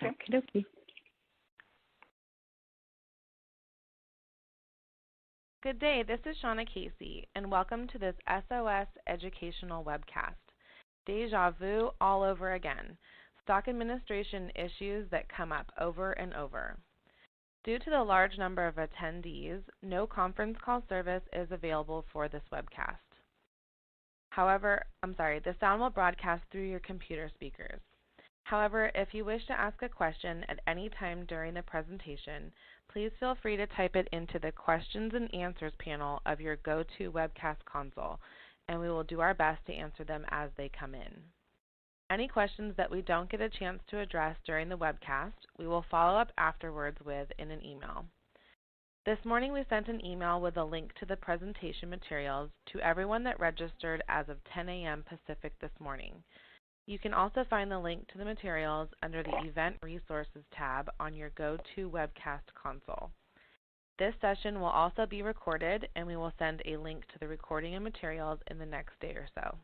Okay. Okie dokie. Good day, this is Shauna Casey, and welcome to this SOS educational webcast. Déjà vu all over again. Stock administration issues that come up over and over. Due to the large number of attendees, no conference call service is available for this webcast. However, the sound will broadcast through your computer speakers. However, if you wish to ask a question at any time during the presentation, please feel free to type it into the questions and answers panel of your go-to webcast console, and we will do our best to answer them as they come in. Any questions that we don't get a chance to address during the webcast, we will follow up afterwards with in an email. This morning we sent an email with a link to the presentation materials to everyone that registered as of 10 a.m. Pacific this morning. You can also find the link to the materials under the Event Resources tab on your go-to webcast console. This session will also be recorded, and we will send a link to the recording and materials in the next day or so.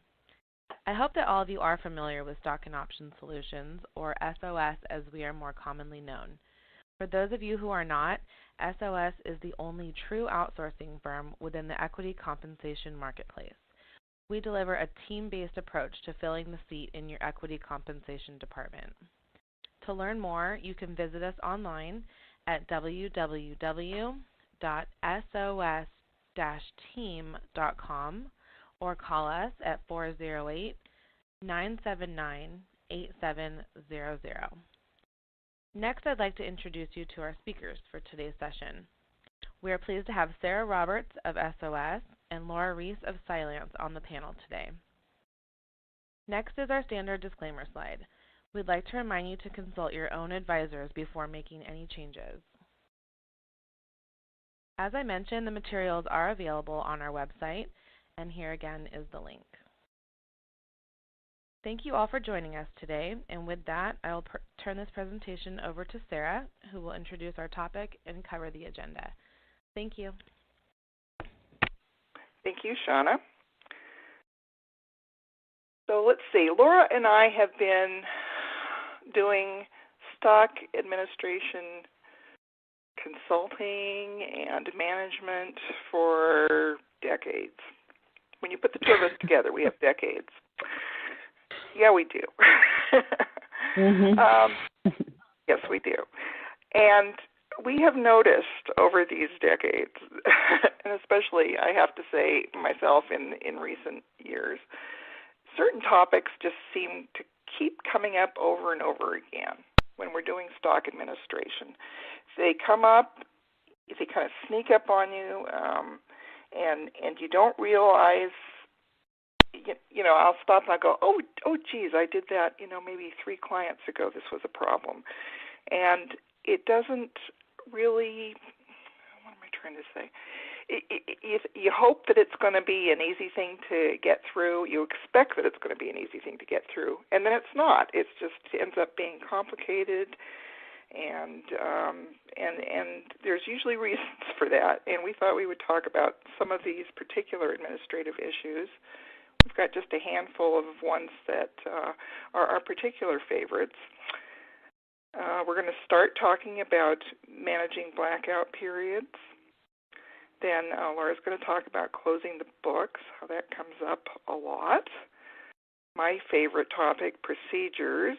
I hope that all of you are familiar with Stock and Option Solutions, or SOS as we are more commonly known. For those of you who are not, SOS is the only true outsourcing firm within the equity compensation marketplace. We deliver a team-based approach to filling the seat in your equity compensation department. To learn more, you can visit us online at www.sos-team.com or call us at 408-979-8700. Next, I'd like to introduce you to our speakers for today's session. We are pleased to have Sarah Roberts of SOS and Laura Reis of Cylance on the panel today. Next is our standard disclaimer slide. We'd like to remind you to consult your own advisors before making any changes. As I mentioned, the materials are available on our website, and here again is the link. Thank you all for joining us today, and with that, I will turn this presentation over to Sarah, who will introduce our topic and cover the agenda. Thank you. Thank you, Shauna. So let's see. Laura and I have been doing stock administration consulting and management for decades. When you put the two of us together, we have decades. Yeah, we do. Yes, we do. And we have noticed over these decades, and especially, I have to say, myself in recent years, certain topics just seem to keep coming up over and over again when we're doing stock administration. They come up, they kind of sneak up on you, and you don't realize. You know, I'll stop and I'll go, oh, geez, I did that, maybe 3 clients ago. This was a problem. And it doesn't really, what am I trying to say? You hope that it's going to be an easy thing to get through. You expect that it's going to be an easy thing to get through. And then it's not. It just ends up being complicated. And there's usually reasons for that. And we thought we would talk about some of these particular administrative issues. We've got just a handful of ones that are our particular favorites. We're going to start talking about managing blackout periods. Then Laura's going to talk about closing the books, how that comes up a lot. My favorite topic, procedures.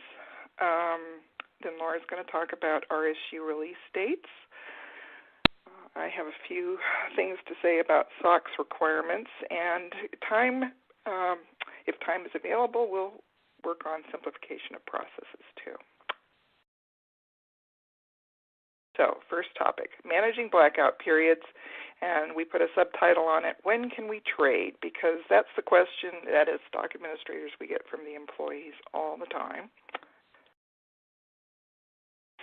Then Laura's going to talk about RSU release dates. I have a few things to say about SOX requirements, and if time is available, we'll work on simplification of processes too. So, first topic, managing blackout periods, and we put a subtitle on it, when can we trade? Because that's the question that as stock administrators we get from the employees all the time.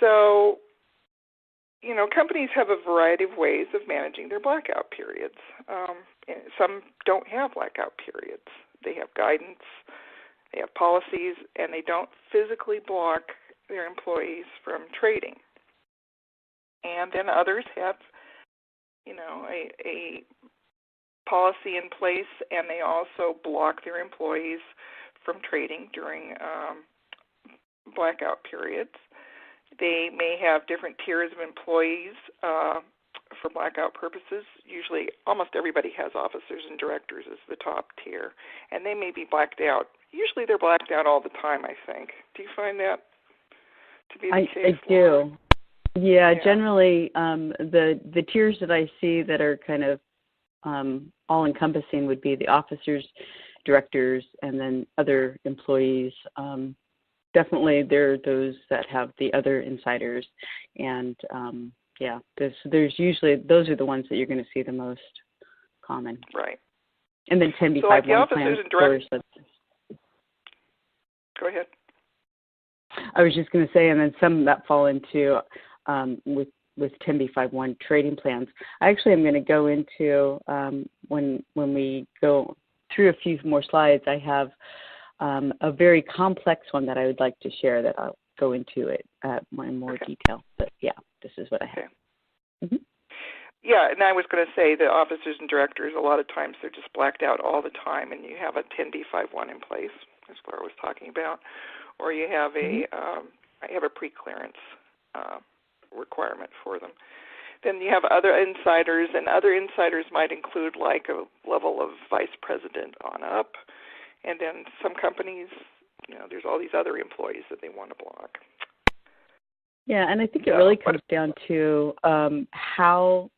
So, companies have a variety of ways of managing their blackout periods. Some don't have blackout periods. They have guidance, they have policies, and they don't physically block their employees from trading. And then others have, a policy in place, and they also block their employees from trading during blackout periods. They may have different tiers of employees for blackout purposes. Usually, almost everybody has officers and directors as the top tier, and they may be blacked out. Usually, they're blacked out all the time, I think. Do you find that to be the case? I do. Yeah, generally, the tiers that I see that are kind of all-encompassing would be the officers, directors, and then other employees. Definitely, there are those that have the other insiders, and there's usually those are the ones that you're going to see the most common. Right. And then 10b5-1 so like the officers plans, and directors. Go ahead. I was just going to say, and then some that fall into with 10b5-1 trading plans. I actually am going to go into when we go through a few more slides. I have a very complex one that I would like to share that I'll go into it in more detail. But yeah, this is what I have. Okay. Yeah, and I was going to say the officers and directors, a lot of times they're just blacked out all the time, and you have a 10b5-1 in place. That's what I was talking about. Or you have I have a pre-clearance requirement for them. Then you have other insiders, and other insiders might include like a level of vice president on up. And then some companies, there's all these other employees that they want to block. Yeah, and I think it really comes down to how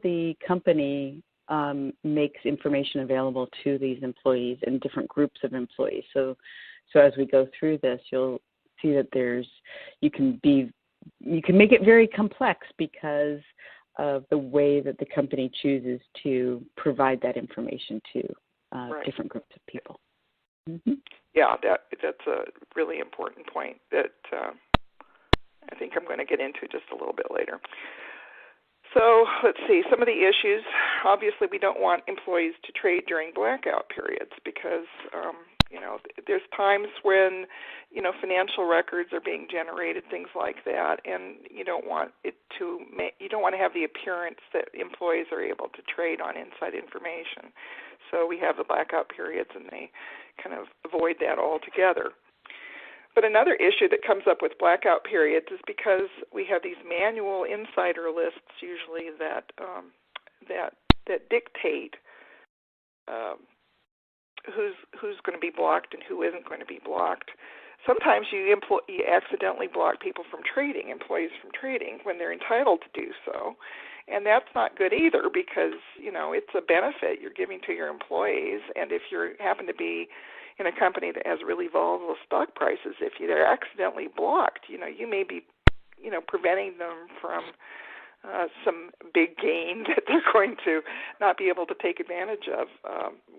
the company makes information available to these employees and different groups of employees. So as we go through this, you'll see that you can make it very complex because of the way that the company chooses to provide that information to different groups of people. Mm-hmm. Yeah, that's a really important point that I think I'm going to get into just a little bit later. So let's see, some of the issues. Obviously, we don't want employees to trade during blackout periods because, there's times when, financial records are being generated, things like that, and you don't want to have the appearance that employees are able to trade on inside information. So we have the blackout periods, and they kind of avoid that altogether. But another issue that comes up with blackout periods is because we have these manual insider lists usually that dictate who's going to be blocked and who isn't going to be blocked. Sometimes you accidentally block people from trading, employees from trading, when they're entitled to do so. And that's not good either because, it's a benefit you're giving to your employees. And if you happen to be in a company that has really volatile stock prices, if they're accidentally blocked, you may be, preventing them from some big gain that they're going to not be able to take advantage of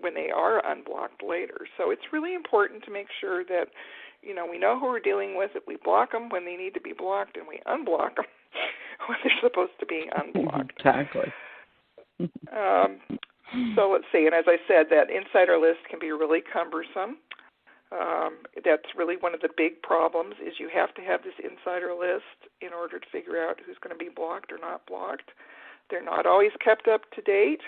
when they are unblocked later. So it's really important to make sure that, we know who we're dealing with, that we block them when they need to be blocked, and we unblock them when they're supposed to be unblocked. Exactly. So let's see, and as I said, that insider list can be really cumbersome. That's really one of the big problems is you have to have this insider list in order to figure out who's going to be blocked or not blocked. They're not always kept up to date.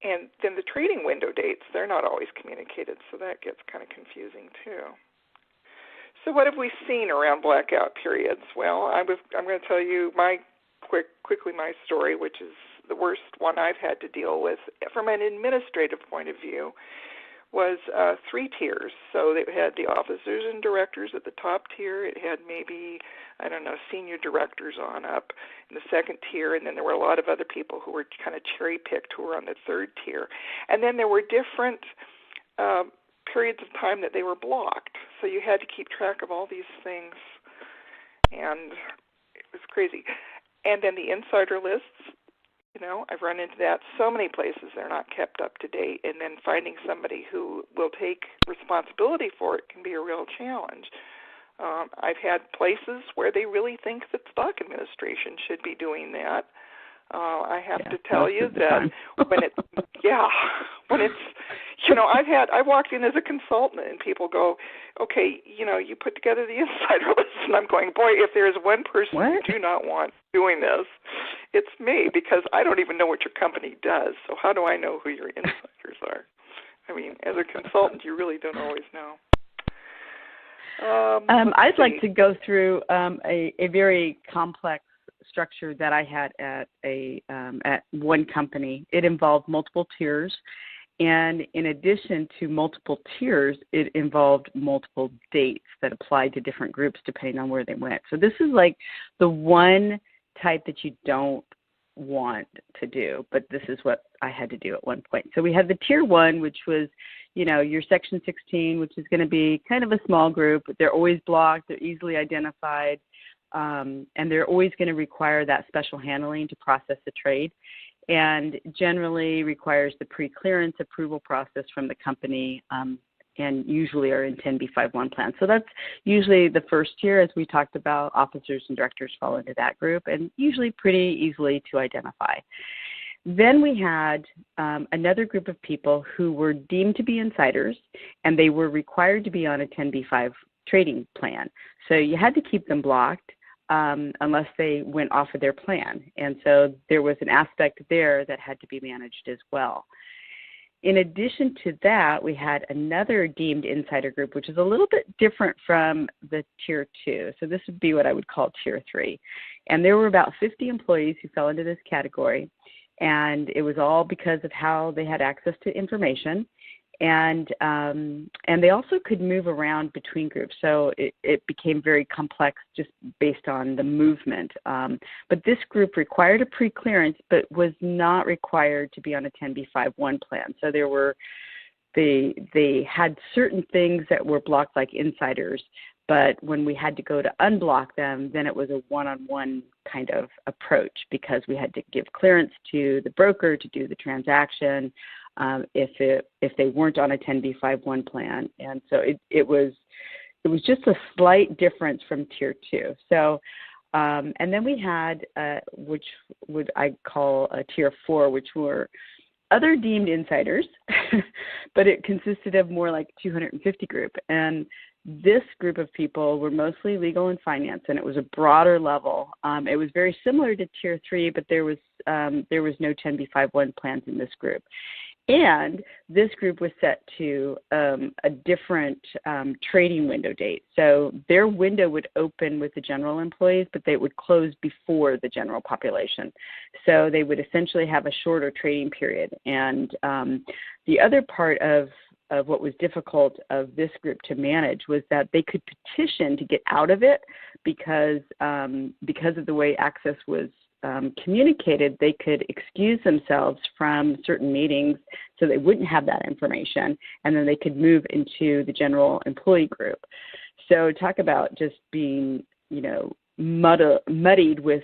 And then the trading window dates, they're not always communicated, so that gets kind of confusing too. So what have we seen around blackout periods? Well, I'm going to tell you quickly my story, which is the worst one I've had to deal with from an administrative point of view, was 3 tiers. So it had the officers and directors at the top tier. It had maybe, senior directors on up in the second tier, and then there were a lot of other people who were kind of cherry-picked who were on the third tier. And then there were different periods of time that they were blocked. So you had to keep track of all these things, and it was crazy. And then the insider lists, I've run into that so many places. They're not kept up to date, and then finding somebody who will take responsibility for it can be a real challenge. I've had places where they really think that stock administration should be doing that. I have to tell you that when it's I walked in as a consultant and people go, okay, you put together the insider list, and I'm going, boy, if there's one person you do not want doing this, it's me, because I don't even know what your company does. So how do I know who your insiders are? I mean, as a consultant, you really don't always know. I'd like to go through a very complex structure that I had at one company. It involved multiple tiers, and in addition to multiple tiers, it involved multiple dates that applied to different groups depending on where they went. So this is like the one type that you don't want to do, but this is what I had to do at one point. So we had the tier 1, which was, your section 16, which is going to be kind of a small group, but they're always blocked, they're easily identified, and they're always going to require that special handling to process the trade, and generally requires the pre-clearance approval process from the company, and usually are in 10b5-1 plans. So that's usually the first tier. As we talked about, officers and directors fall into that group, and usually pretty easily to identify. Then we had another group of people who were deemed to be insiders, and they were required to be on a 10b5 trading plan. So you had to keep them blocked unless they went off of their plan. And so there was an aspect there that had to be managed as well. In addition to that, we had another deemed insider group, which is a little bit different from the tier 2. So this would be what I would call tier 3. And there were about 50 employees who fell into this category. And it was all because of how they had access to information. And they also could move around between groups. So it became very complex just based on the movement. But this group required a pre-clearance, but was not required to be on a 10b5-1 plan. So they had certain things that were blocked like insiders, but when we had to go to unblock them, then it was a one-on-one kind of approach because we had to give clearance to the broker to do the transaction. If they weren't on a 10b5-1 plan, and so it was just a slight difference from tier 2. So, and then we had which would I call a tier 4, which were other deemed insiders, but it consisted of more like 250 group. And this group of people were mostly legal and finance, and it was a broader level. It was very similar to tier 3, but there was no 10b5-1 plans in this group. And this group was set to a different trading window date. So their window would open with the general employees, but they would close before the general population. So they would essentially have a shorter trading period. And the other part of what was difficult of this group to manage was that they could petition to get out of it because of the way access was communicated. They could excuse themselves from certain meetings so they wouldn't have that information, and then they could move into the general employee group. So talk about just being, muddied with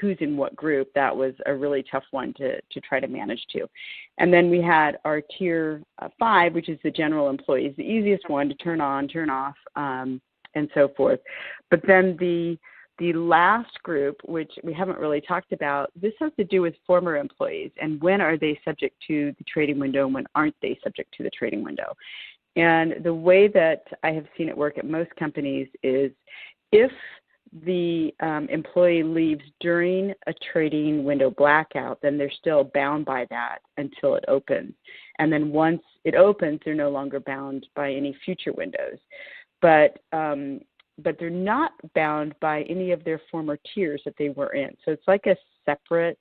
who's in what group. That was a really tough one to try to manage too. And then we had our tier 5, which is the general employees, the easiest one to turn on, turn off, and so forth. But then the last group, which we haven't really talked about, this has to do with former employees and when are they subject to the trading window and when aren't they subject to the trading window. And the way that I have seen it work at most companies is if the employee leaves during a trading window blackout, then they're still bound by that until it opens. And then once it opens, they're no longer bound by any future windows. But they're not bound by any of their former tiers that they were in. So it's like a separate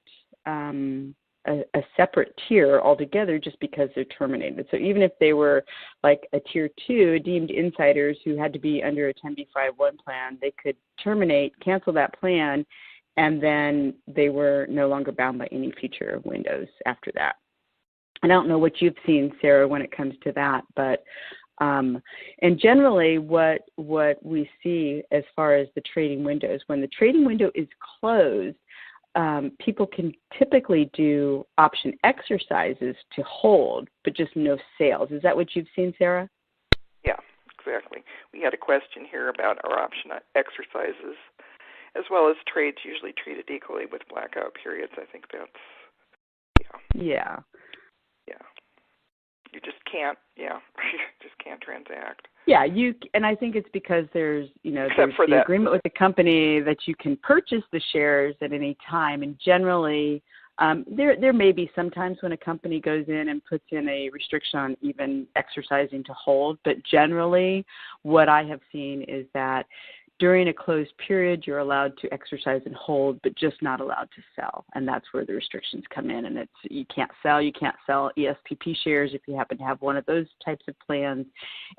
tier altogether just because they're terminated. So even if they were like a tier 2, deemed insiders who had to be under a 10b5-1 plan, they could terminate, cancel that plan, and then they were no longer bound by any future windows after that. I don't know what you've seen, Sarah, when it comes to that, but and generally what we see as far as the trading windows, when the trading window is closed, people can typically do option exercises to hold, but just no sales. Is that what you've seen, Sarah? Yeah, exactly. We had a question here about our option exercises, as well as trades usually treated equally with blackout periods. I think that's, Yeah. You just can't, you just can't transact. Yeah, and I think it's because there's the agreement with the company that you can purchase the shares at any time, and generally There may be sometimes when a company goes in and puts in a restriction on even exercising to hold, but generally what I have seen is that during a closed period, you're allowed to exercise and hold, but just not allowed to sell. And that's where the restrictions come in. And you can't sell ESPP shares if you happen to have one of those types of plans.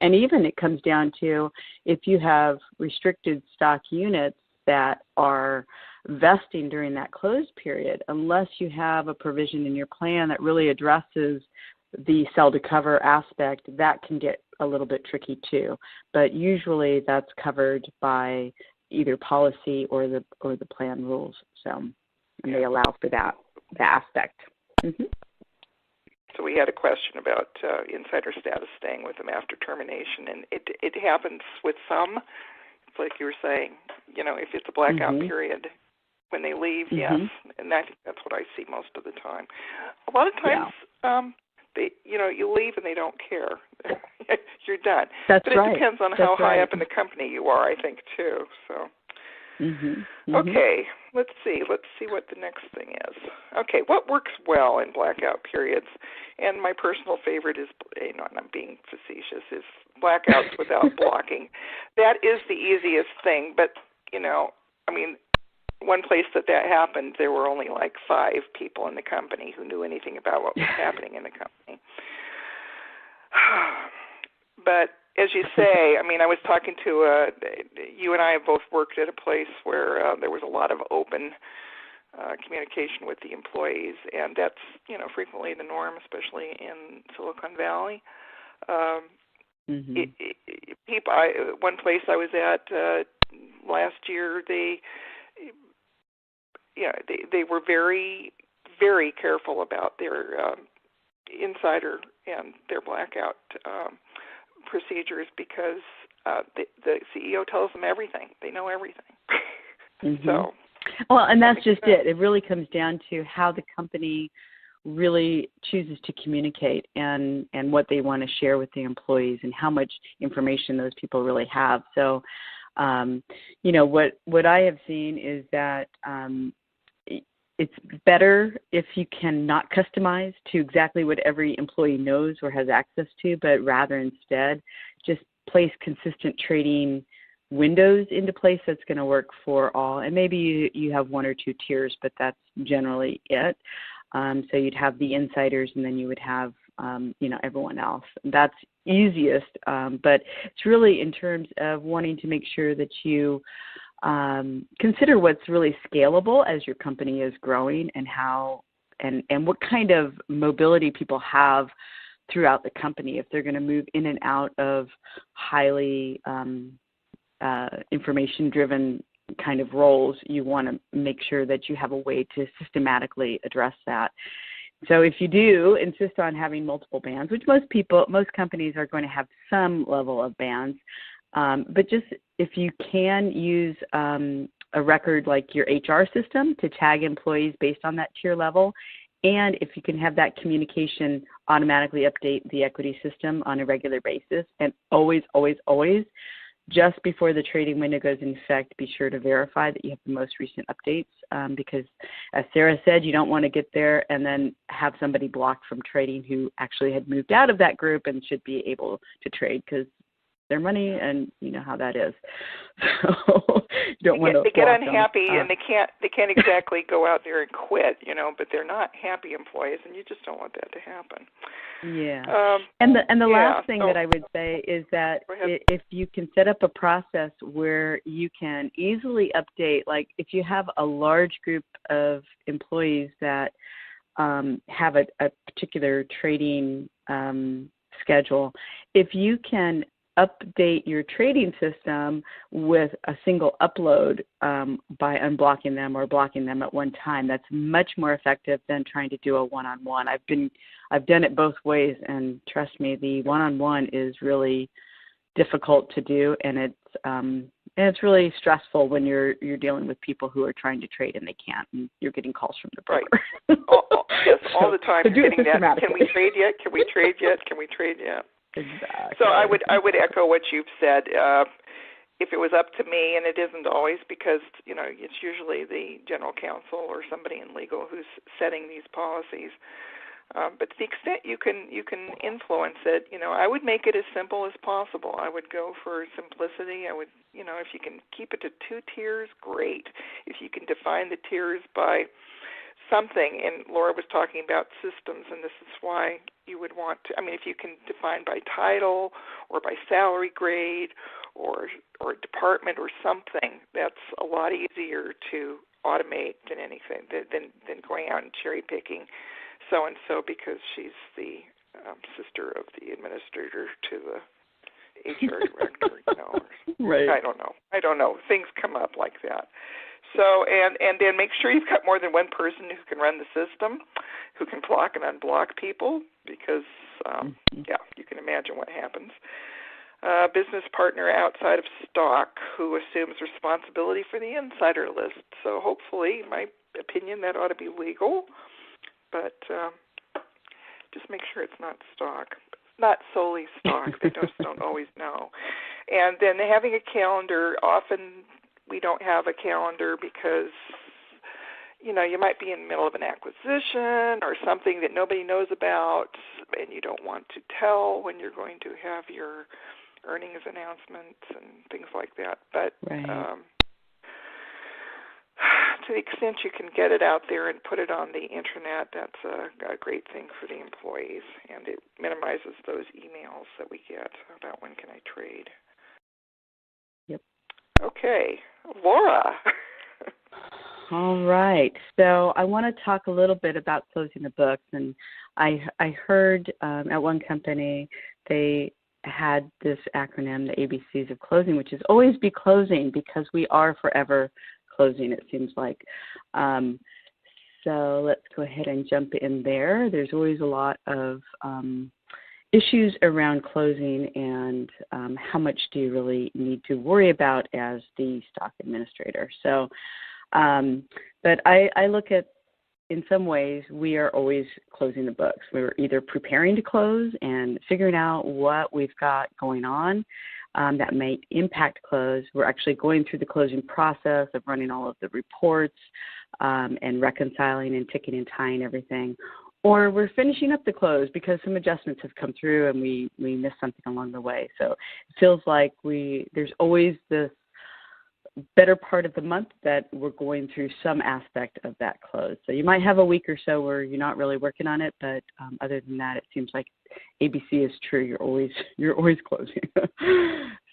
And even it comes down to if you have restricted stock units that are vesting during that closed period, unless you have a provision in your plan that really addresses the sell to cover aspect, that can get a little bit tricky too. But usually that's covered by either policy or the plan rules. So, and they allow for that aspect. Mm-hmm. So we had a question about insider status staying with them after termination, and it happens with some. It's like you were saying, if it's a blackout mm-hmm. period, when they leave, mm-hmm. yes, and I think that's what I see most of the time. A lot of times, you leave and they don't care. You're done. That's but it right. depends on how high up in the company you are, I think, too. So, mm-hmm. Mm-hmm. Okay, let's see what the next thing is. Okay, what works well in blackout periods? And my personal favorite is, and I'm being facetious, is blackouts without blocking. That is the easiest thing, but one place that happened, there were only like 5 people in the company who knew anything about what was happening in the company. But as you say, I was talking to you and I have both worked at a place where there was a lot of open communication with the employees, and that's frequently the norm, especially in Silicon Valley. Mm-hmm. One place I was at last year, they were very, very careful about their insider and their blackout procedures because the CEO tells them everything. They know everything. Mm-hmm. So, well, and that's just it. It really comes down to how the company really chooses to communicate and what they want to share with the employees and how much information those people really have. So, what I have seen is that it's better if you can not customize to exactly what every employee knows or has access to, but rather instead just place consistent trading windows into place that's going to work for all. And maybe you have 1 or 2 tiers, but that's generally it. So you'd have the insiders and then you would have, everyone else. That's easiest, but it's really in terms of wanting to make sure that you consider what's really scalable as your company is growing and how and what kind of mobility people have throughout the company. If they're going to move in and out of highly information-driven kind of roles, you want to make sure that you have a way to systematically address that. So if you do insist on having multiple bands, which most companies are going to have some level of bands, but just if you can use a record like your HR system to tag employees based on that tier level, and if you can have that communication automatically update the equity system on a regular basis, and always, just before the trading window goes into effect, be sure to verify that you have the most recent updates because, as Sarah said, you don't want to get there and then have somebody blocked from trading who actually had moved out of that group and should be able to trade because their money, and you know how that is. So you don't want to. They get unhappy, and they can't exactly go out there and quit, but they're not happy employees, and you just don't want that to happen. Yeah. And the last thing that I would say is that if you can set up a process where you can easily update, like if you have a large group of employees that have a particular trading schedule, if you can update your trading system with a single upload by unblocking them or blocking them at one time, that's much more effective than trying to do a one-on-one. I've done it both ways, and trust me, the one-on-one is really difficult to do, and it's really stressful when you're dealing with people who are trying to trade and they can't, and you're getting calls from the broker. Right. Yes, all the time. So do it that. Can we trade yet? Can we trade yet? Can we trade yet? Exactly. So I would echo what you've said. if it was up to me, and it isn't always because, it's usually the general counsel or somebody in legal who's setting these policies. But to the extent you can influence it, I would make it as simple as possible. I would go for simplicity. I would, if you can keep it to 2 tiers, great. If you can define the tiers by something, and Laura was talking about systems, and this is why you would want to, if you can define by title or by salary grade or department or something, that's a lot easier to automate than anything, than going out and cherry picking so-and-so because she's the sister of the administrator to the HR director, Right. I don't know. Things come up like that. So, and then make sure you've got more than one person who can run the system, who can block and unblock people, because, you can imagine what happens. Business partner outside of stock who assumes responsibility for the insider list. So hopefully, in my opinion, that ought to be legal, but just make sure it's not stock. Not solely stock. They just don't always know. And then having a calendar, often we don't have a calendar because, you might be in the middle of an acquisition or something that nobody knows about, and you don't want to tell when you're going to have your earnings announcements and things like that. But right. To the extent you can get it out there and put it on the internet, that's a great thing for the employees, and it minimizes those emails that we get about when can I trade. Yep. Okay, Laura. All right. So I want to talk a little bit about closing the books, and I heard at one company they had this acronym, the ABCs of closing, which is always be closing, because we are forever closing, it seems like. So let's go ahead and jump in there. There's always a lot of issues around closing, and how much do you really need to worry about as the stock administrator. So, but I look at, in some ways, we are always closing the books. We're either preparing to close and figuring out what we've got going on that may impact close. We're actually going through the closing process of running all of the reports and reconciling and ticking and tying everything. Or we're finishing up the close because some adjustments have come through and we missed something along the way. So it feels like there's always this better part of the month that we're going through some aspect of that close. So you might have a week or so where you're not really working on it, but other than that, it seems like ABC is true. You're always closing.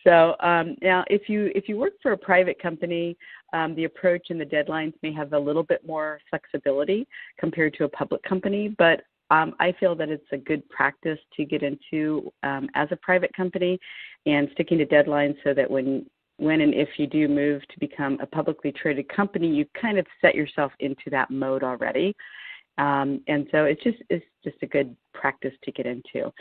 So now, if you work for a private company, the approach and the deadlines may have a little bit more flexibility compared to a public company, but I feel that it's a good practice to get into as a private company and sticking to deadlines so that when and if you do move to become a publicly traded company, you kind of set yourself into that mode already. And so it's just a good practice to get into.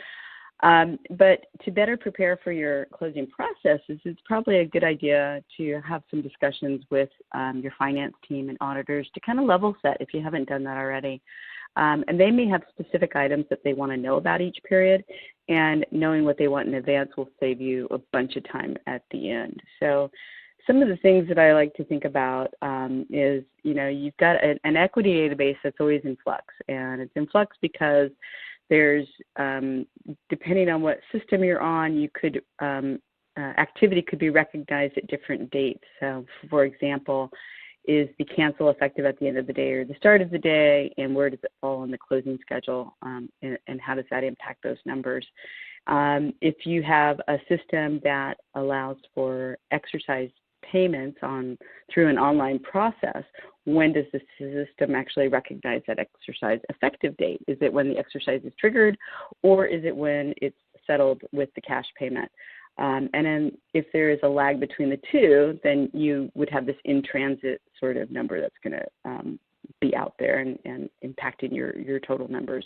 But to better prepare for your closing processes, it's probably a good idea to have some discussions with your finance team and auditors to kind of level set if you haven't done that already. And they may have specific items that they want to know about each period, and knowing what they want in advance will save you a bunch of time at the end. So some of the things that I like to think about is, you've got an equity database that's always in flux, and it's in flux because there's, depending on what system you're on, you could, activity could be recognized at different dates. So, for example, is the cancel effective at the end of the day or the start of the day, and where does it fall on the closing schedule, and how does that impact those numbers? If you have a system that allows for exercise payments through an online process, when does the system actually recognize that exercise effective date? Is it when the exercise is triggered, or is it when it's settled with the cash payment? And then if there is a lag between the two, then you would have this in-transit sort of number that's going to be out there and impacting your total numbers.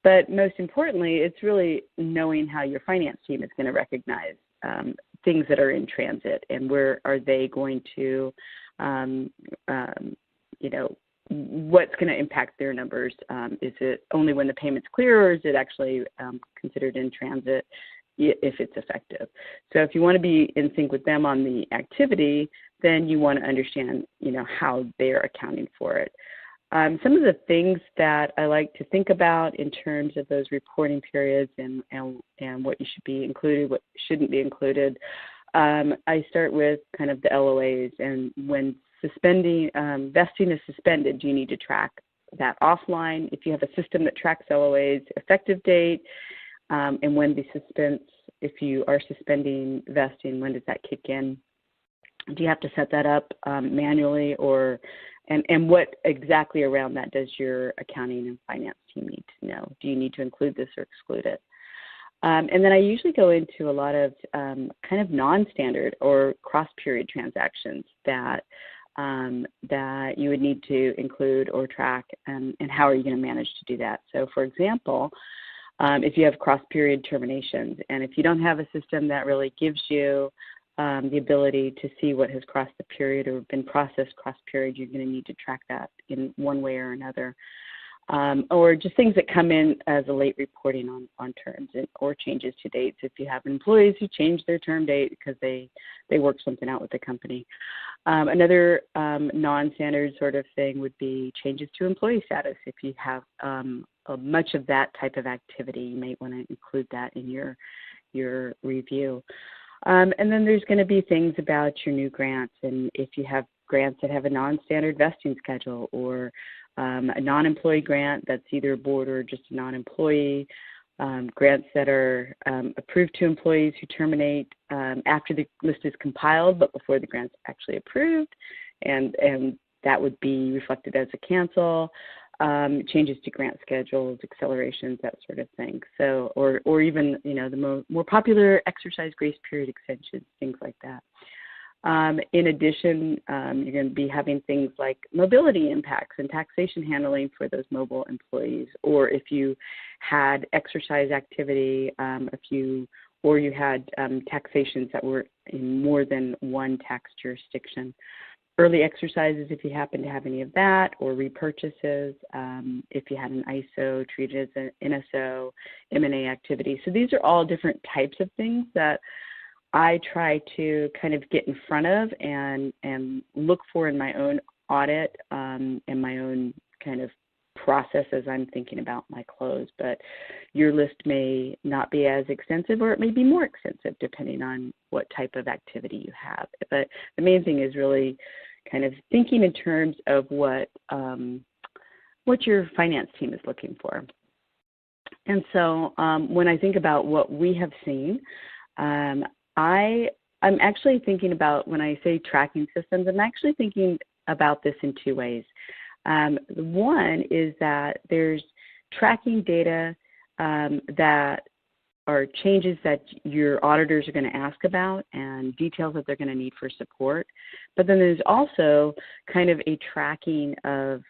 But most importantly, it's really knowing how your finance team is going to recognize things that are in transit, and where are they going to, what's going to impact their numbers. Is it only when the payment's clear, or is it actually considered in transit? if it's effective. So if you want to be in sync with them on the activity, then you want to understand, how they're accounting for it. Some of the things that I like to think about in terms of those reporting periods and what you should be included, what shouldn't be included, I start with kind of the LOAs, and when vesting is suspended, do you need to track that offline? If you have a system that tracks LOAs, effective date, and when if you are suspending vesting, when does that kick in? Do you have to set that up manually, and what exactly around that does your accounting and finance team need to know? Do you need to include this or exclude it? And then I usually go into a lot of kind of non-standard or cross-period transactions that you would need to include or track, and how are you going to manage to do that? So, for example, if you have cross-period terminations, and if you don't have a system that really gives you the ability to see what has crossed the period or been processed cross-period, you're going to need to track that in one way or another. Or just things that come in as a late reporting on terms or changes to dates. If you have employees who change their term date because they work something out with the company. Another non-standard sort of thing would be changes to employee status. If you have much of that type of activity, you might want to include that in your review. And then there's going to be things about your new grants, and if you have grants that have a non-standard vesting schedule, or a non-employee grant that's either a board or just a non-employee, grants that are approved to employees who terminate after the list is compiled but before the grant's actually approved, and that would be reflected as a cancel, changes to grant schedules, accelerations, that sort of thing. So, or even, the more popular exercise grace period extensions, things like that. In addition, you're going to be having things like mobility impacts and taxation handling for those mobile employees, or if you had exercise activity, or you had taxations that were in more than one tax jurisdiction. Early exercises, if you happen to have any of that, or repurchases, if you had an ISO treated as an NSO, M&A activity. So these are all different types of things that I try to kind of get in front of and look for in my own audit and my own kind of process as I'm thinking about my close. But your list may not be as extensive, or it may be more extensive depending on what type of activity you have. But the main thing is really kind of thinking in terms of what your finance team is looking for. And so when I think about what we have seen, I'm actually thinking about, when I say tracking systems, I'm actually thinking about this in two ways. One is that there's tracking data that are changes that your auditors are going to ask about and details that they're going to need for support. But then there's also kind of a tracking of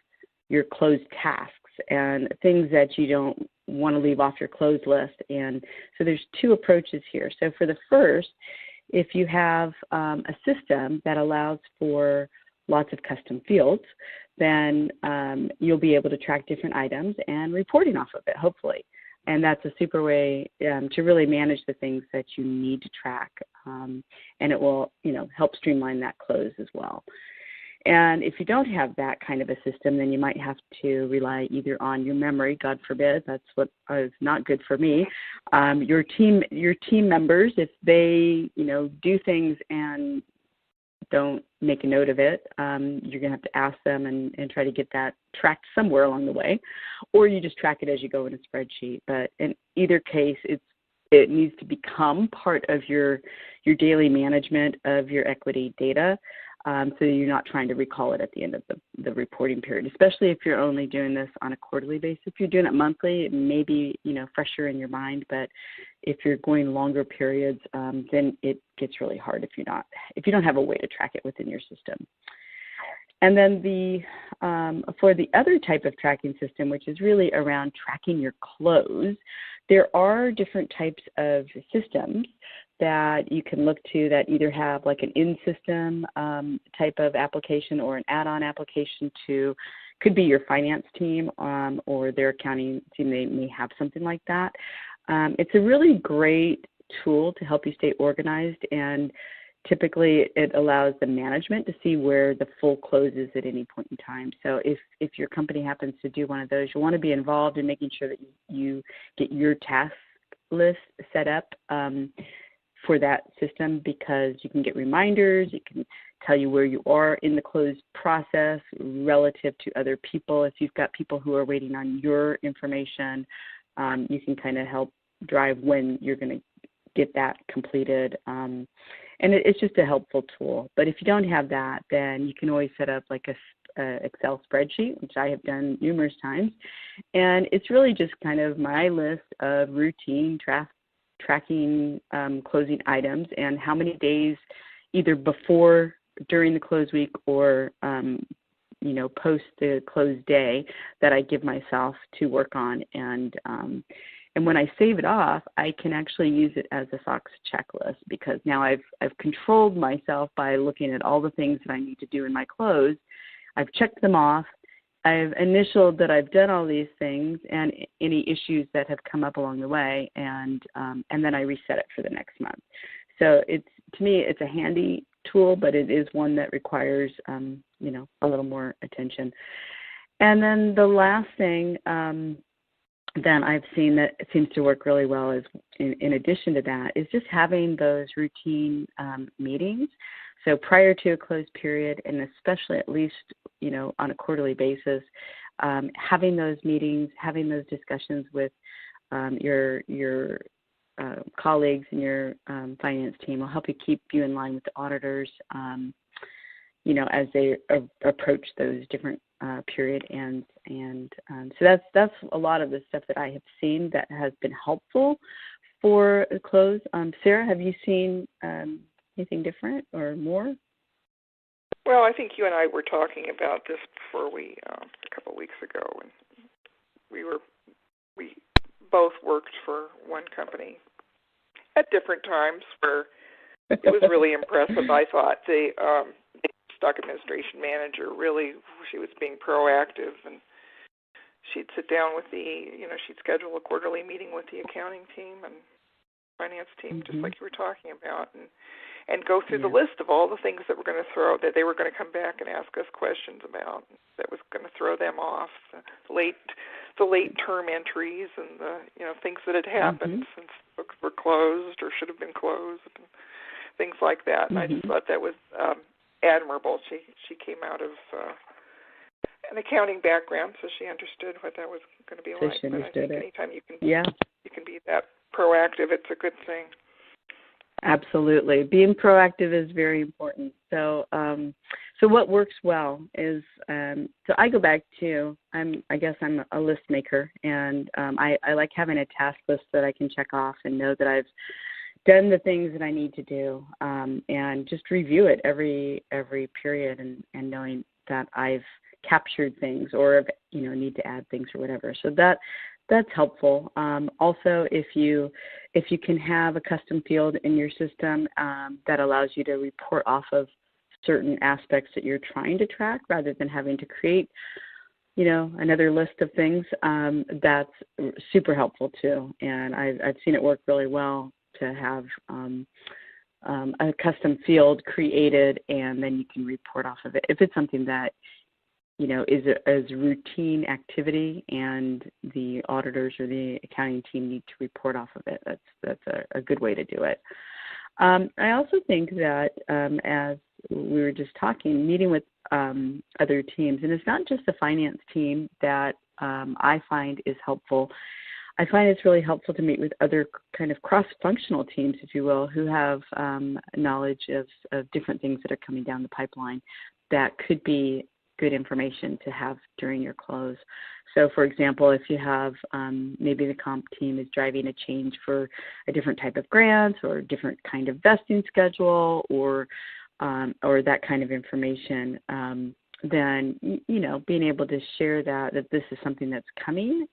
your closed tasks and things that you don't want to leave off your closed list. And so there's two approaches here. So for the first, if you have a system that allows for lots of custom fields, then you'll be able to track different items and reporting off of it, hopefully. And that's a super way to really manage the things that you need to track. And it will, help streamline that close as well. And if you don't have that kind of a system, then you might have to rely either on your memory, God forbid, that's what is not good for me. Your team members, if they, do things and don't make a note of it, you're going to have to ask them and try to get that tracked somewhere along the way, or you just track it as you go in a spreadsheet. But in either case, it needs to become part of your daily management of your equity data, so you're not trying to recall it at the end of the reporting period, especially if you're only doing this on a quarterly basis. If you're doing it monthly, it may be, fresher in your mind, but if you're going longer periods, then it gets really hard if you don't have a way to track it within your system. And then for the other type of tracking system, which is really around tracking your close, there are different types of systems that you can look to that either have like an in-system type of application or an add-on application to, could be your finance team or their accounting team, they may have something like that. It's a really great tool to help you stay organized, and typically it allows the management to see where the full close is at any point in time. So if your company happens to do one of those, you want to be involved in making sure that you get your task list set up for that system, because you can get reminders, it can tell you where you are in the close process relative to other people. If you've got people who are waiting on your information, you can kind of help drive when you're going to get that completed. And it's just a helpful tool. But if you don't have that, then you can always set up like a Excel spreadsheet, which I have done numerous times. And it's really just kind of my list of routine tracking closing items and how many days either before, during the close week, or post the close day that I give myself to work on. And when I save it off, I can actually use it as a SOX checklist, because now I've controlled myself by looking at all the things that I need to do in my close. I've checked them off. I've initialed that I've done all these things and any issues that have come up along the way, and then I reset it for the next month. So to me, it's a handy tool, but it is one that requires a little more attention. And then the last thing that I've seen that seems to work really well is, in addition to that, is just having those routine meetings. So prior to a closed period, and especially at least, on a quarterly basis, having those meetings, having those discussions with your colleagues and your finance team will help you keep you in line with the auditors, as they approach those different period ends. And so that's a lot of the stuff that I have seen that has been helpful for a close. Sarah, have you seen anything different or more? Well, I think you and I were talking about this before a couple of weeks ago, and we both worked for one company at different times where it was really impressive. I thought the stock administration manager she was being proactive, and she'd sit down with she'd schedule a quarterly meeting with the accounting team and finance team, just like you were talking about, and go through the list of all the things that they were going to come back and ask us questions about, that was going to throw them off, the late term entries and the things that had happened since books were closed or should have been closed, and things like that. And I just thought that was admirable. She came out of an accounting background, so she understood what that was going to be like. She understood it. Anytime you can be that proactive, it's a good thing. Absolutely. Being proactive is very important. So so what works well is, so I go back to, I guess I'm a list maker, and I like having a task list that I can check off and know that I've done the things that I need to do, and just review it every period, and knowing that I've captured things or need to add things or whatever. So that's helpful. Also, if you can have a custom field in your system that allows you to report off of certain aspects that you're trying to track, rather than having to create, another list of things, that's super helpful too. And I've seen it work really well to have a custom field created, and then you can report off of it. If it's something that is a routine activity and the auditors or the accounting team need to report off of it, that's a good way to do it. I also think that, as we were just talking, meeting with other teams, and it's not just the finance team that I find is helpful. I find it's really helpful to meet with other kind of cross-functional teams, if you will, who have knowledge of different things that are coming down the pipeline that could be good information to have during your close. So, for example, if you have maybe the comp team is driving a change for a different type of grants or a different kind of vesting schedule, or that kind of information, then being able to share that this is something that's coming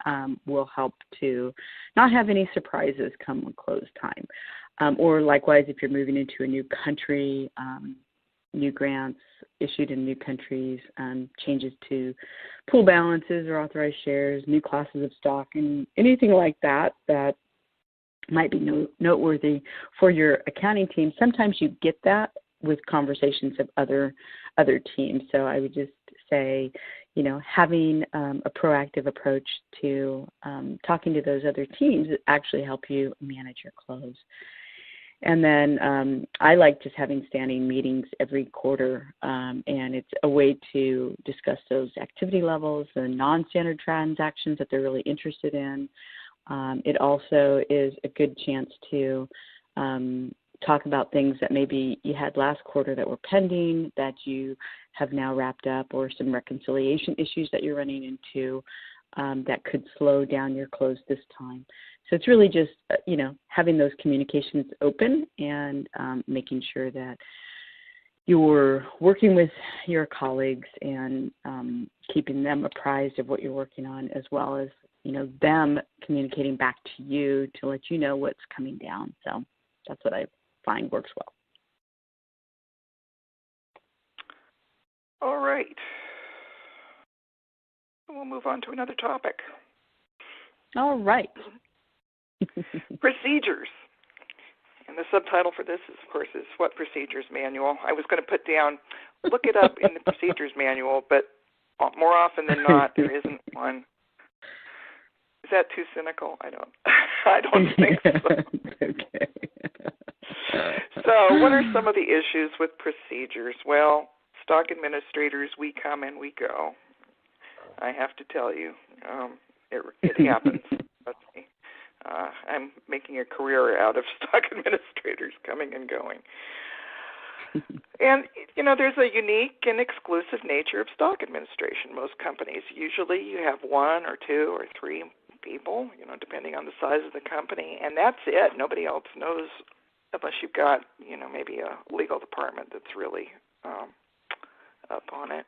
will help to not have any surprises come when close time. Or likewise, if you're moving into a new country, new grants issued in new countries, changes to pool balances or authorized shares, new classes of stock, and anything like that might be noteworthy for your accounting team. Sometimes you get that with conversations of other teams. So I would just say, having a proactive approach to talking to those other teams actually help you manage your close. And then I like just having standing meetings every quarter, and it's a way to discuss those activity levels, the non-standard transactions that they're really interested in. It also is a good chance to talk about things that maybe you had last quarter that were pending that you have now wrapped up, or some reconciliation issues that you're running into that could slow down your close this time. So it's really just, having those communications open and making sure that you're working with your colleagues and keeping them apprised of what you're working on, as well as, them communicating back to you to let you know what's coming down. So that's what I find works well. All right. We'll move on to another topic. All right. Procedures. And the subtitle for this, of course, is What Procedures Manual. I was going to put down, look it up in the Procedures Manual, but more often than not, there isn't one. Is that too cynical? I don't think so. Okay. So what are some of the issues with procedures? Well, stock administrators, we come and we go. I have to tell you, it happens. I'm making a career out of stock administrators coming and going. And, there's a unique and exclusive nature of stock administration. Most companies, usually you have one or two or three people, depending on the size of the company, and that's it. Nobody else knows, unless you've got, maybe a legal department that's really up on it.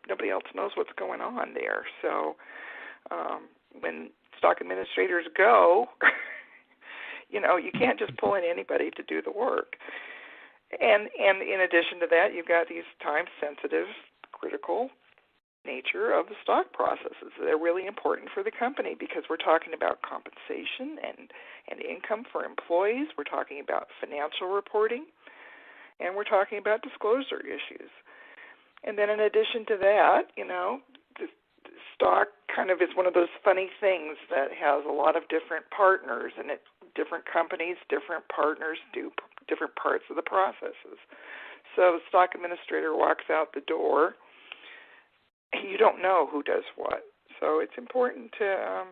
Nobody else knows what's going on there. So when stock administrators go, you can't just pull in anybody to do the work. And in addition to that, you've got these time-sensitive, critical nature of the stock processes. They're really important for the company because we're talking about compensation and income for employees. We're talking about financial reporting, and we're talking about disclosure issues. And then in addition to that, the stock kind of is one of those funny things that has a lot of different partners, and different companies, different partners do different parts of the processes. So the stock administrator walks out the door, you don't know who does what. So it's important to,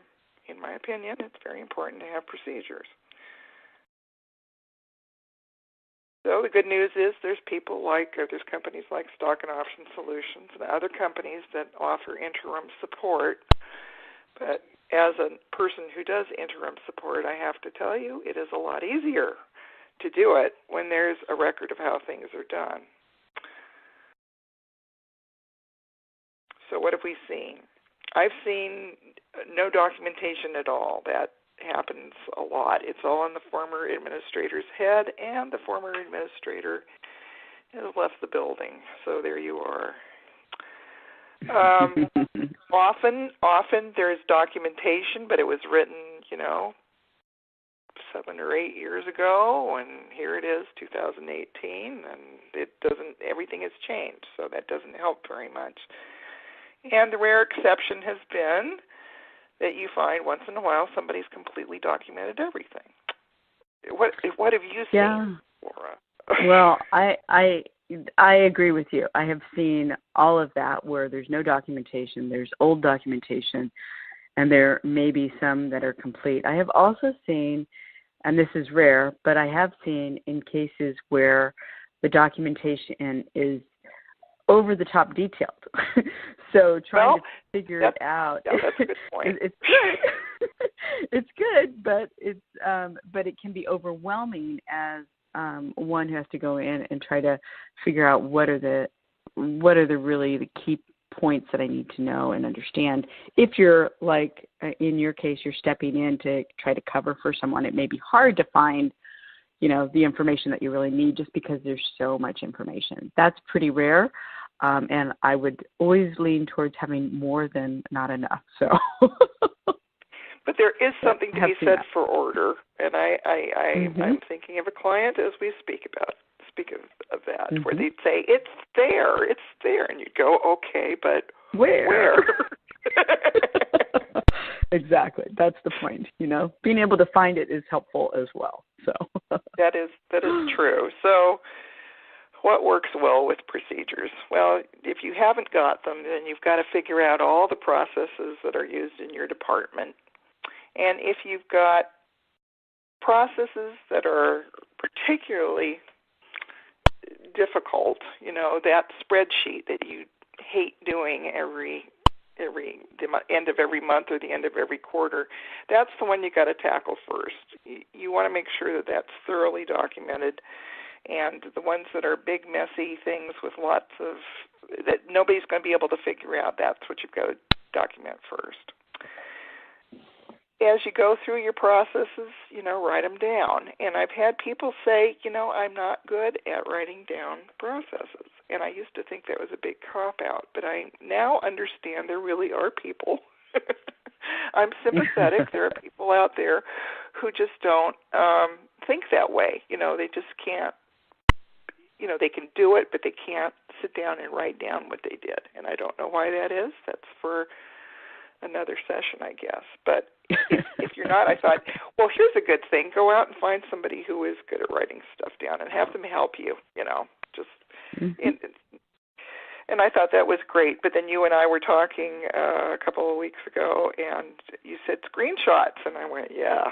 in my opinion, it's very important to have procedures. So the good news is there's companies like Stock and Option Solutions and other companies that offer interim support. But as a person who does interim support, I have to tell you, it is a lot easier to do it when there's a record of how things are done. So what have we seen? I've seen no documentation at all. That happens a lot. It's all in the former administrator's head, and the former administrator has left the building. So there you are. Often there's documentation, but it was written, 7 or 8 years ago, and here it is, 2018, and everything has changed, so that doesn't help very much. And the rare exception has been that you find once in a while somebody's completely documented everything. What have you seen, Laura? Well, I agree with you. I have seen all of that where there's no documentation, there's old documentation, and there may be some that are complete. I have also seen, and this is rare, but I have seen in cases where the documentation is over the top detailed. So trying to figure it out. Yeah, that's a good point. It's good. It's good, but it can be overwhelming as one who has to go in and try to figure out what are the really the key points that I need to know and understand. If you're like in your case, you're stepping in to try to cover for someone, it may be hard to find the information that you really need just because there's so much information. That's pretty rare, and I would always lean towards having more than not enough. So, but But there is something to be said that. for order, and I'm thinking of a client as we speak of that, where they'd say, it's there, and you'd go, okay, but where? Exactly. That's the point. Being able to find it is helpful as well. So that is true. So what works well with procedures? Well, if you haven't got them, then you've got to figure out all the processes that are used in your department. And if you've got processes that are particularly difficult, that spreadsheet that you hate doing the end of every month or the end of every quarter, that's the one you got to tackle first. You want to make sure that that's thoroughly documented, and the ones that are big, messy things with lots of that nobody's going to be able to figure out, that's what you've got to document first. As you go through your processes, write them down. And I've had people say, I'm not good at writing down processes. And I used to think that was a big cop-out, but I now understand there really are people. I'm sympathetic. There are people out there who just don't think that way. They just can't, they can do it, but they can't sit down and write down what they did. And I don't know why that is. That's for another session, I guess. But if you're not, I thought, well, here's a good thing. Go out and find somebody who is good at writing stuff down and have them help you, just and I thought that was great. But then you and I were talking a couple of weeks ago, and you said screenshots, and I went, yeah.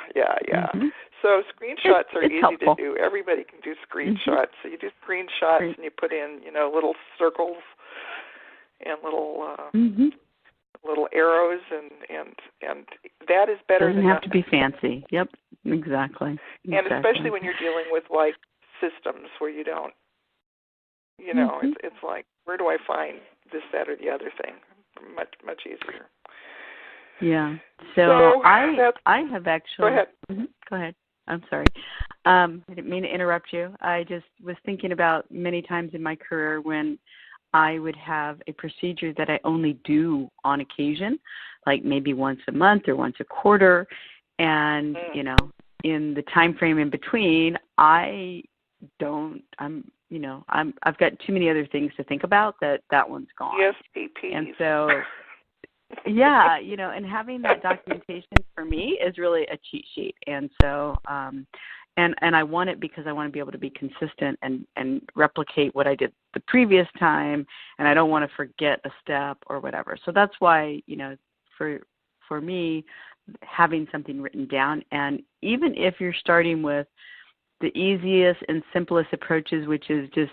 So screenshots are easy helpful to do. Everybody can do screenshots. So you do screenshots, and you put in, little circles and little arrows, and that is better than nothing. Doesn't have nothing. to be fancy. Yep, exactly. And especially when you're dealing with like systems where you don't, it's like, where do I find this, that, or the other thing? Much easier. Yeah. So I have actually. Go ahead. Go ahead. I'm sorry. I didn't mean to interrupt you. I just was thinking about many times in my career when I would have a procedure that I only do on occasion, like maybe once a month or once a quarter, and in the time frame in between, I've got too many other things to think about that one's gone. Yes, PPs. And so, yeah, and having that documentation for me is really a cheat sheet. And so, and I want it because I want to be able to be consistent and replicate what I did the previous time, and I don't want to forget a step or whatever. So that's why, for me, having something written down, and even if you're starting with the easiest and simplest approaches, which is just,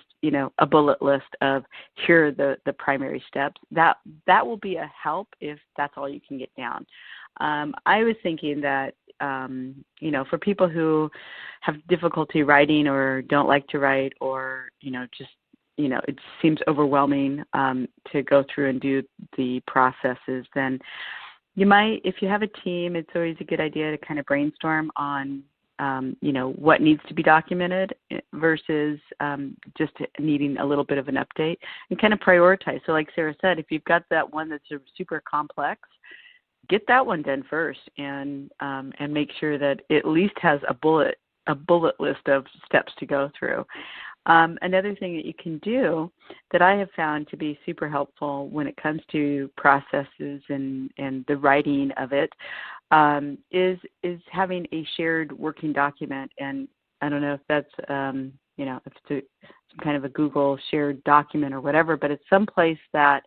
a bullet list of here are the primary steps, that will be a help if that's all you can get down. I was thinking that, for people who have difficulty writing or don't like to write, or, it seems overwhelming to go through and do the processes, then you might, if you have a team, it's always a good idea to kind of brainstorm on, what needs to be documented versus just needing a little bit of an update, and kind of prioritize. So like Sarah said, if you've got that one that's super complex, get that one done first, and make sure that it at least has a bullet list of steps to go through. Another thing that you can do that I have found to be super helpful when it comes to processes and the writing of it is having a shared working document. And I don't know if that's if it's some kind of a Google shared document or whatever, but it's someplace that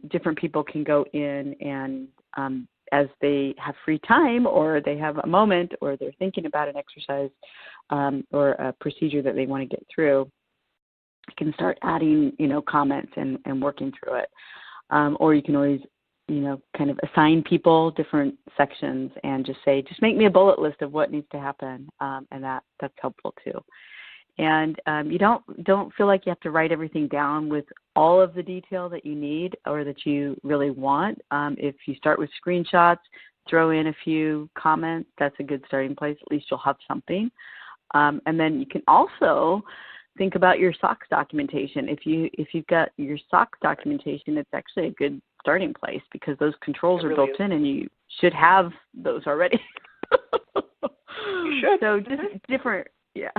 different people can go in and as they have free time, or they have a moment, or they're thinking about an exercise or a procedure that they want to get through, can start adding, comments and working through it. Or you can always, kind of assign people different sections and just say, just make me a bullet list of what needs to happen, and that's helpful too. And you don't feel like you have to write everything down with all of the detail that you need or that you really want. If you start with screenshots, throw in a few comments, that's a good starting place. At least you'll have something. And then you can also think about your SOX documentation. If you've got your SOX documentation, it's actually a good starting place because those controls are really built in, and you should have those already. You should. So just different, yeah.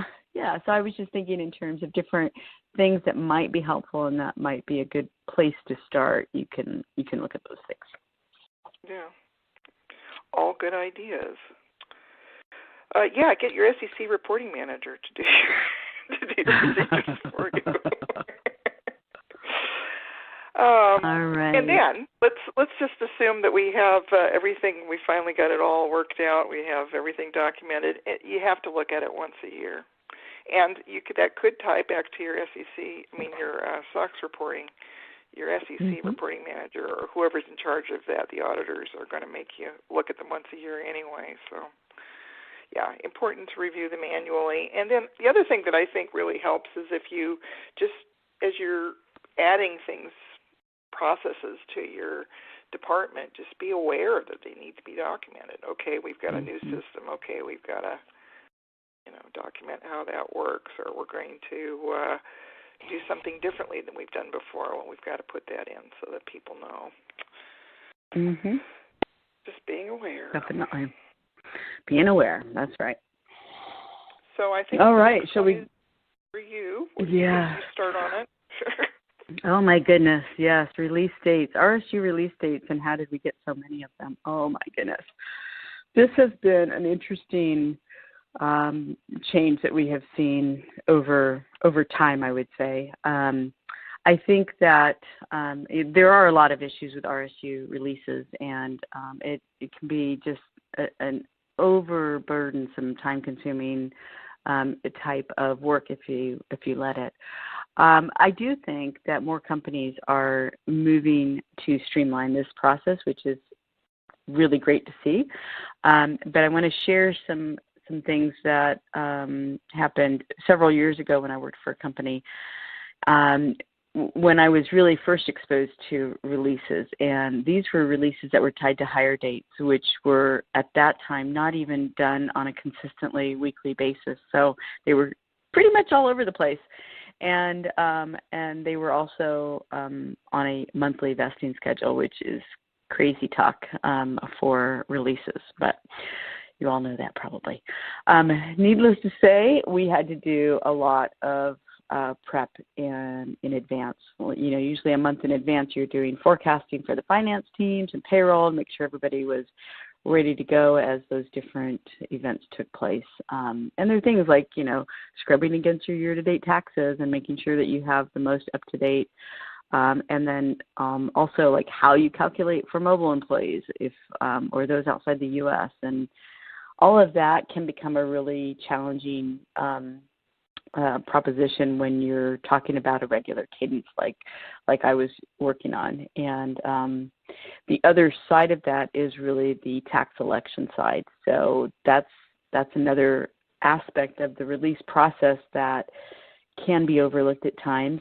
So I was just thinking in terms of different things that might be helpful, and that might be a good place to start. You can look at those things. Yeah, all good ideas. Get your SEC reporting manager to do your procedures for you. All right. And then let's just assume that we have everything. We finally got it all worked out. We have everything documented. You have to look at it once a year, and that could tie back to your your SOX reporting. Your SEC reporting manager or whoever's in charge of that, the auditors, are going to make you look at them once a year anyway. So, yeah, important to review them annually. And then the other thing that I think really helps is if you just, as you're adding processes to your department, just be aware that they need to be documented. Okay, we've got a new system. Okay, we've got to, document how that works, or we're going to do something differently than we've done before. Well, we've got to put that in so that people know. Just being aware. Definitely. Being aware. That's right. So I think. All right. Shall we? For you. Yeah. You start on it. Oh my goodness. Yes. Release dates. RSU release dates, and how did we get so many of them? Oh my goodness. This has been an interesting change that we have seen over time, I would say. I think that there are a lot of issues with RSU releases, and it can be just an overburdensome, time-consuming type of work if you let it. I do think that more companies are moving to streamline this process, which is really great to see. But I want to share some things that happened several years ago when I worked for a company, when I was really first exposed to releases. And these were releases that were tied to hire dates, which were at that time not even done on a consistently weekly basis. So they were pretty much all over the place. And they were also on a monthly vesting schedule, which is crazy talk for releases. But you all know that probably. Needless to say, we had to do a lot of prep in advance. Well, usually a month in advance, you're doing forecasting for the finance teams and payroll and make sure everybody was ready to go as those different events took place. And there are things like, scrubbing against your year-to-date taxes and making sure that you have the most up-to-date. And then also like how you calculate for mobile employees or those outside the U.S. And all of that can become a really challenging proposition when you're talking about a regular cadence like I was working on. And the other side of that is really the tax election side. So that's another aspect of the release process that can be overlooked at times.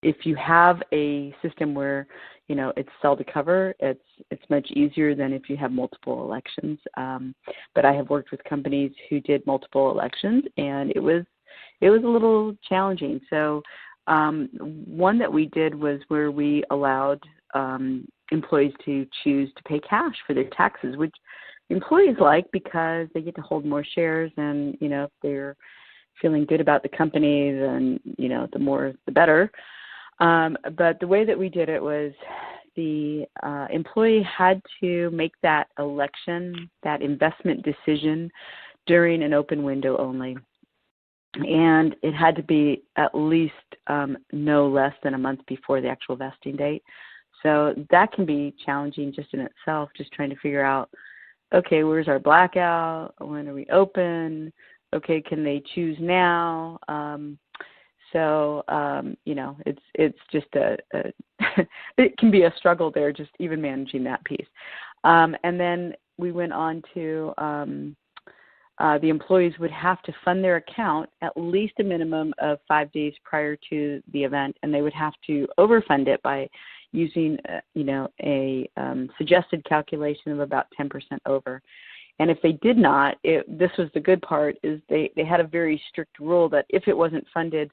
If you have a system where it's sell to cover, it's much easier than if you have multiple elections. But I have worked with companies who did multiple elections, and it was a little challenging. So one that we did was where we allowed employees to choose to pay cash for their taxes, which employees like because they get to hold more shares, and if they're feeling good about the company, then the more the better. But the way that we did it was the employee had to make that election, that investment decision during an open window only. And it had to be at least no less than a month before the actual vesting date. So that can be challenging just in itself, just trying to figure out, okay, where's our blackout? When are we open? Okay, can they choose now? So, it's just it can be a struggle there, just even managing that piece. And then we went on to the employees would have to fund their account at least a minimum of 5 days prior to the event, and they would have to overfund it by using, a suggested calculation of about 10% over. And if they did not, this was the good part, is they had a very strict rule that if it wasn't funded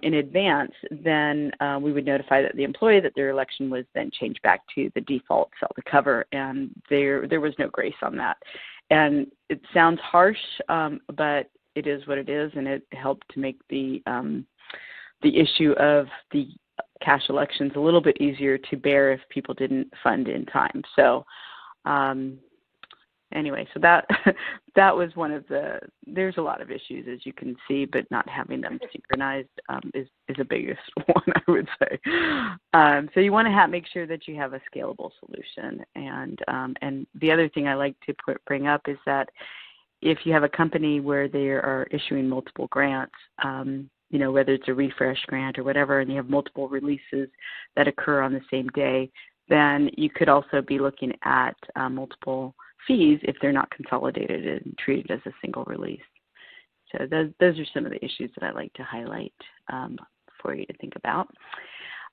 in advance, then we would notify the employee that their election was then changed back to the default cell to cover, and there was no grace on that. And it sounds harsh, but it is what it is, and it helped to make the issue of the cash elections a little bit easier to bear if people didn't fund in time. So anyway, so that was one of there's a lot of issues, as you can see, but not having them synchronized is the biggest one, I would say. So you want to make sure that you have a scalable solution. And the other thing I like to bring up is that if you have a company where they are issuing multiple grants, whether it's a refresh grant or whatever, and you have multiple releases that occur on the same day, then you could also be looking at multiple fees if they're not consolidated and treated as a single release. So those are some of the issues that I like to highlight for you to think about.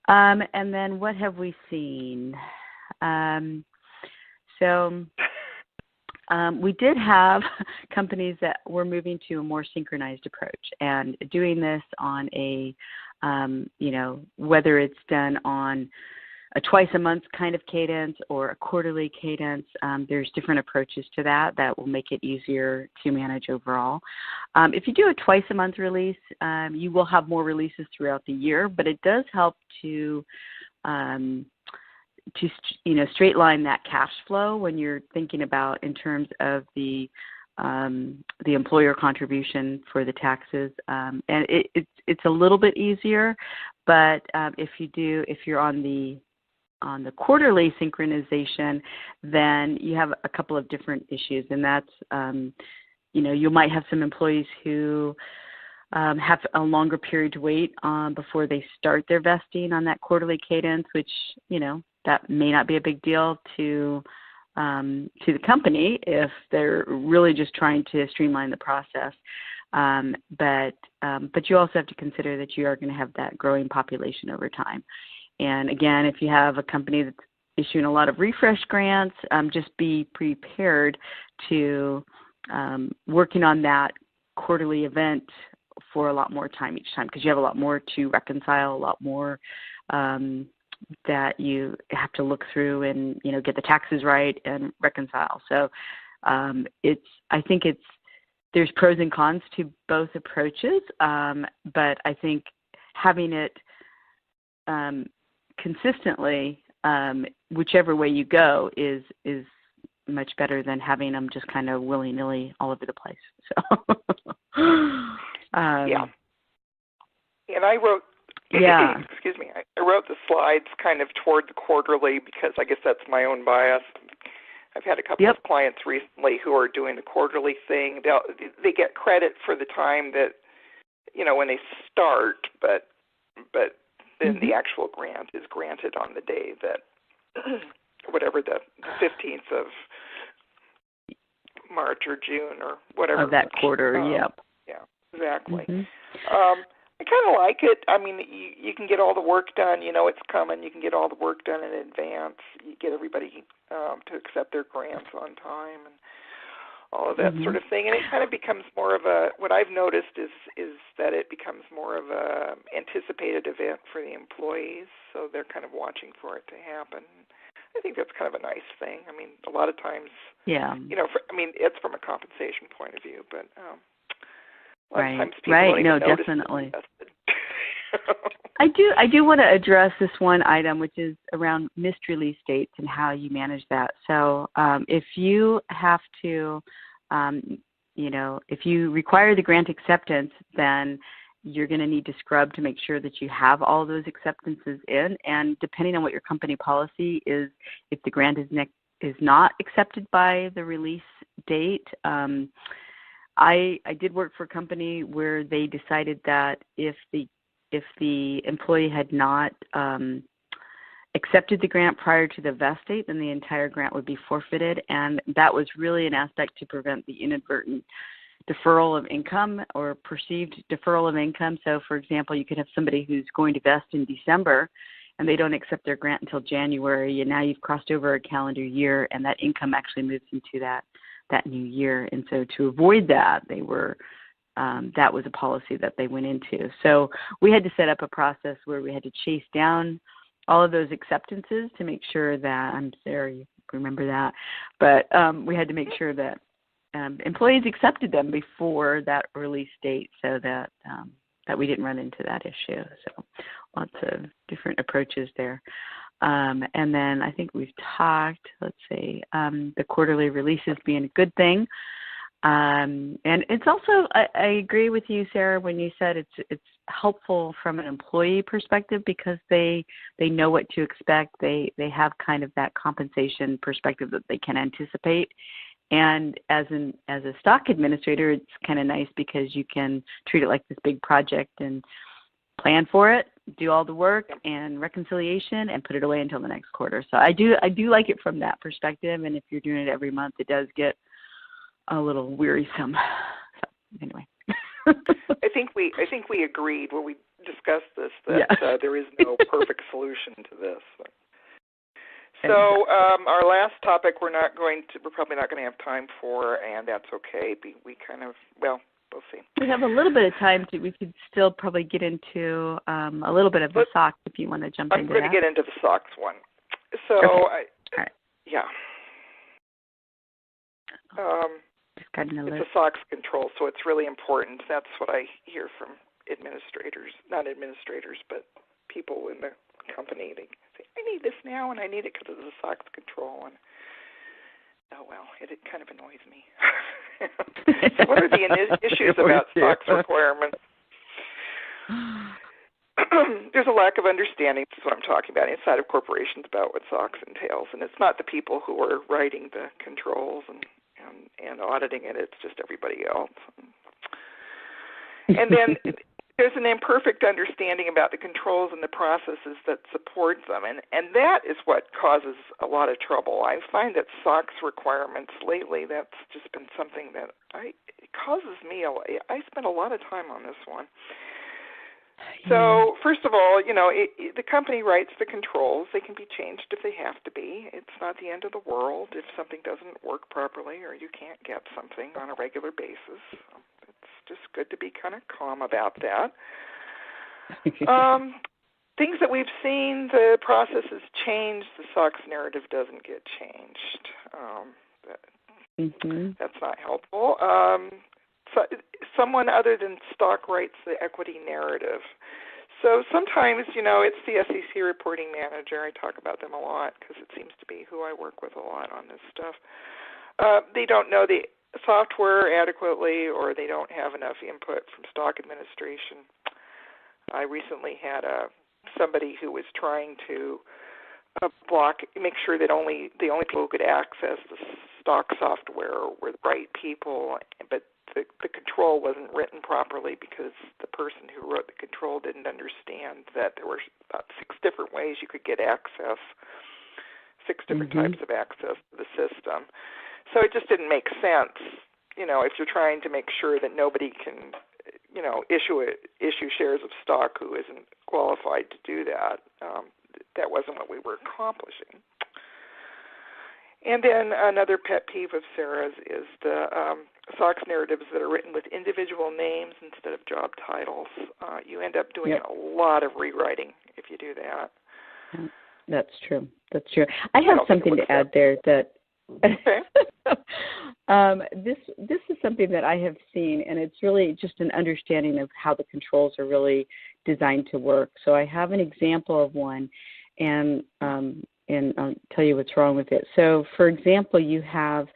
And then what have we seen? We did have companies that were moving to a more synchronized approach and doing this on a, whether it's done on a twice a month kind of cadence or a quarterly cadence. There's different approaches to that will make it easier to manage overall. If you do a twice a month release, you will have more releases throughout the year, but it does help to straight line that cash flow when you're thinking about in terms of the employer contribution for the taxes. And it's a little bit easier, but if you're on the quarterly synchronization, then you have a couple of different issues, and that's you might have some employees who have a longer period to wait before they start their vesting on that quarterly cadence, which that may not be a big deal to the company if they're really just trying to streamline the process. But you also have to consider that you are going to have that growing population over time. And again, if you have a company that's issuing a lot of refresh grants, just be prepared to working on that quarterly event for a lot more time each time, because you have a lot more to reconcile, a lot more that you have to look through and get the taxes right and reconcile. So I think there's pros and cons to both approaches, but I think having it consistently, whichever way you go, is much better than having them just kind of willy-nilly all over the place. So yeah. And I wrote, excuse me, I wrote the slides kind of toward the quarterly because I guess that's my own bias. I've had a couple of clients recently who are doing the quarterly thing. They get credit for the time that, when they start, but then the actual grant is granted on the day that, whatever, the 15th of March or June or whatever. Of that quarter, Yeah, exactly. I kind of like it. I mean, you can get all the work done. It's coming. You can get all the work done in advance. You get everybody to accept their grants on time and all of that sort of thing. And it kind of becomes more of what I've noticed is that it becomes more of a anticipated event for the employees. So they're kind of watching for it to happen. I think that's kind of a nice thing. I mean, a lot of times, it's from a compensation point of view, but a lot of times people don't even notice definitely. I do want to address this one item, which is around missed release dates and how you manage that. So if you have to, if you require the grant acceptance, then you're going to need to scrub to make sure that you have all those acceptances in. And depending on what your company policy is, if the grant is not accepted by the release date, I did work for a company where they decided that if the employee had not accepted the grant prior to the vest date, then the entire grant would be forfeited. And that was really an aspect to prevent the inadvertent deferral of income or perceived deferral of income. So, for example, you could have somebody who's going to vest in December and they don't accept their grant until January, and now you've crossed over a calendar year and that income actually moves into that new year. And so to avoid that, they were that was a policy that they went into. So we had to set up a process where we had to chase down all of those acceptances to make sure that, I'm sorry, you remember that, but we had to make sure that employees accepted them before that release date so that that we didn't run into that issue. So lots of different approaches there. And then I think we've talked, let's see, the quarterly releases being a good thing. And it's also, I agree with you, Sarah, when you said it's helpful from an employee perspective because they know what to expect. They have kind of that compensation perspective that they can anticipate. And as a stock administrator, it's kind of nice because you can treat it like this big project and plan for it, do all the work and reconciliation, and put it away until the next quarter. So I do like it from that perspective. And if you're doing it every month, it does get a little wearisome. So anyway, I think we agreed when we discussed this that there is no perfect solution to this. So our last topic we're probably not going to have time for, and that's okay. We kind of, we'll see. We have a little bit of time. We could still probably get into a little bit of the SOX if you want to jump into that. I'm going to get into the SOX one. So, okay. All right. Yeah. It's a SOX control, so it's really important. That's what I hear from administrators, not administrators, but people in the company. They say, I need this now, and I need it because of the SOX control. And it kind of annoys me. So what are the issues about SOX requirements? There's a lack of understanding, that's what I'm talking about, inside of corporations about what SOX entails. And it's not the people who are writing the controls and auditing it, it's just everybody else. And then there's an imperfect understanding about the controls and the processes that support them, and that is what causes a lot of trouble. I find that SOX requirements lately, that's just been something that it causes me I spend a lot of time on this one. So, first of all, the company writes the controls. They can be changed if they have to be. It's not the end of the world if something doesn't work properly or you can't get something on a regular basis. It's just good to be kind of calm about that. Things that we've seen, the process has changed. The SOX narrative doesn't get changed. That's not helpful. So someone other than stock writes the equity narrative. So sometimes, it's the SEC reporting manager. I talk about them a lot because it seems to be who I work with a lot on this stuff. They don't know the software adequately, or they don't have enough input from stock administration. I recently had somebody who was trying to make sure that the only people who could access the stock software were the right people, but the control wasn't written properly because the person who wrote the control didn't understand that there were about 6 different ways you could get access, 6 different types of access to the system. So it just didn't make sense, if you're trying to make sure that nobody can, issue shares of stock who isn't qualified to do that. That wasn't what we were accomplishing. And then another pet peeve of Sarah's is the SOX narratives that are written with individual names instead of job titles. You end up doing a lot of rewriting if you do that. That's true. I have something to add there that okay. This is something that I have seen, and it's really just an understanding of how the controls are really designed to work. So I have an example of one, and I'll tell you what's wrong with it. So, for example, you have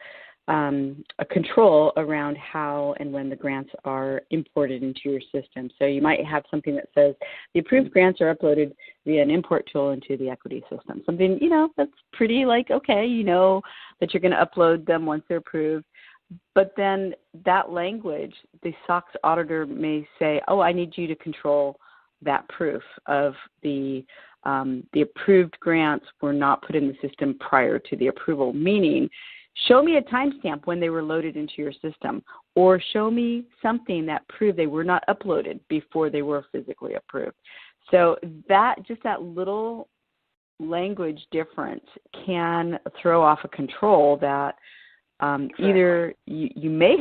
a control around how and when the grants are imported into your system. So you might have something that says the approved grants are uploaded via an import tool into the equity system. Something, that's pretty okay, that you're going to upload them once they're approved. But then that language, the SOX auditor may say, I need you to control that proof of the approved grants were not put in the system prior to the approval, meaning show me a timestamp when they were loaded into your system, or show me something that proved they were not uploaded before they were physically approved. So that little language difference can throw off a control that Exactly. Either you may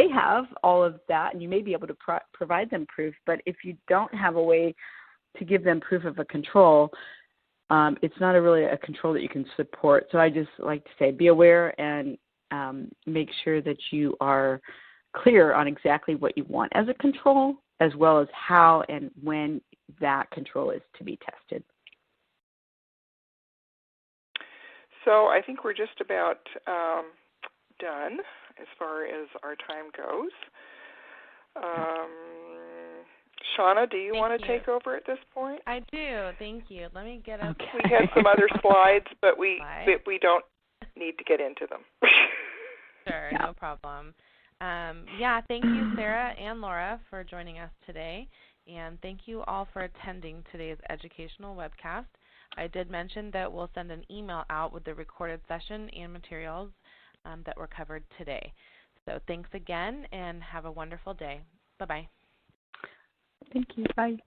have all of that, and you may be able to provide them proof, but if you don't have a way to give them proof of a control, it's not really a control that you can support. So I just like to say, be aware and make sure that you are clear on exactly what you want as a control, as well as how and when that control is to be tested. So I think we're just about done as far as our time goes. Shauna, do you want to take over at this point? I do. Thank you. Let me get up. Okay. We have some other slides, but we don't need to get into them. Sure, no problem. Thank you, Sarah and Laura, for joining us today. And thank you all for attending today's educational webcast. I did mention that we'll send an email out with the recorded session and materials that were covered today. So thanks again, and have a wonderful day. Bye-bye. Thank you. Bye.